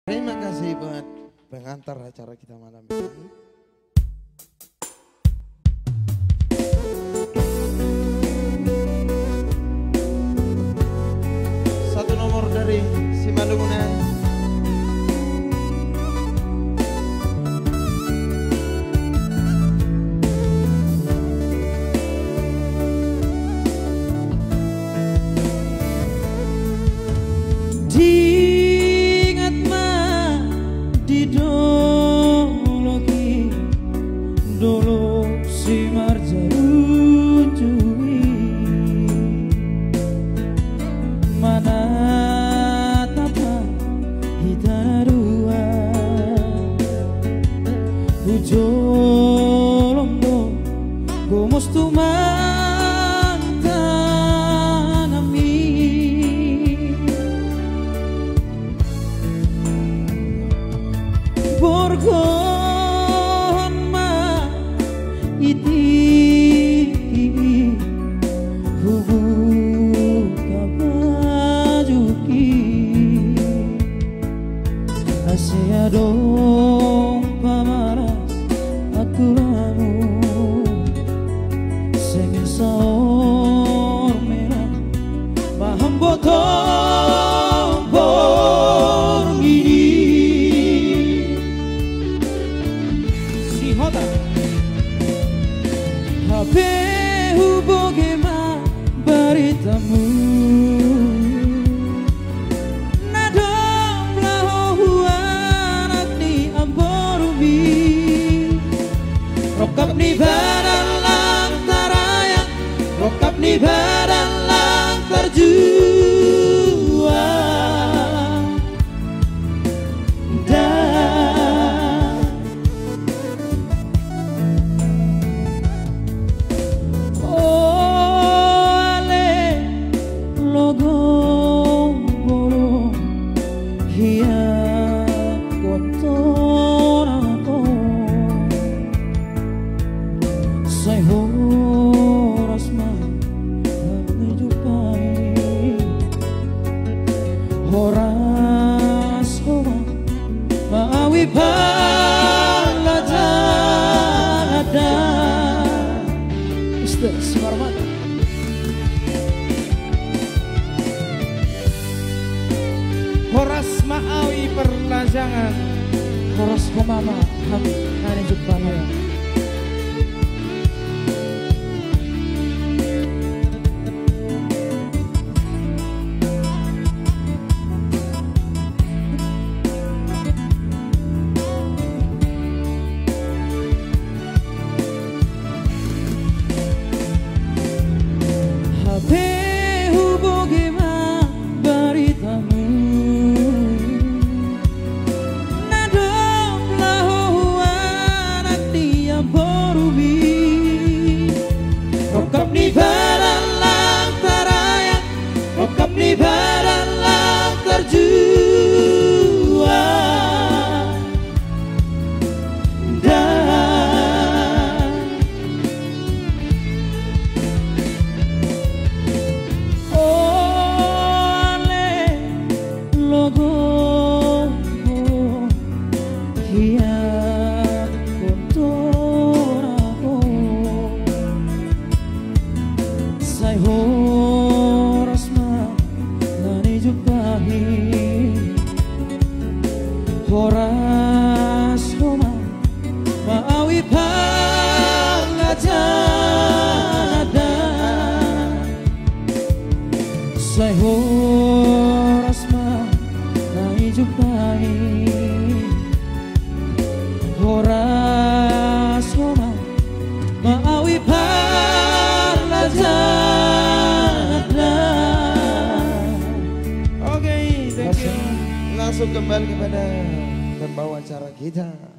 Terima kasih buat pengantar acara kita malam ini. Satu nomor dari Simalungun. Dulu si marjaru cui mana tapa hitarua ujolom do gomos tu mantanami borgo iti hubu kabajuki asia dong pamaras aku ramu sengin saor merah paham botong borong ini si hota Habe huboge ma baritamu Nadom laho anak ni amborubi Rokap ni badan lang tarayang Rokap ni badan lang terjual Say horas ma menjumpai horas homa maawi palajada Mister Sumarmata horas maawi perlajangan horas homa hari jumpai Rokap ni badan lang tarayang Rokap ni badan lang terjual Dan oleh logo hiat kotor Say horas ma nani jumpahi horas homa maawi palajada Say horas ma nani jumpahi horas homa maawi palajada Langsung kembali kepada pembawa acara kita.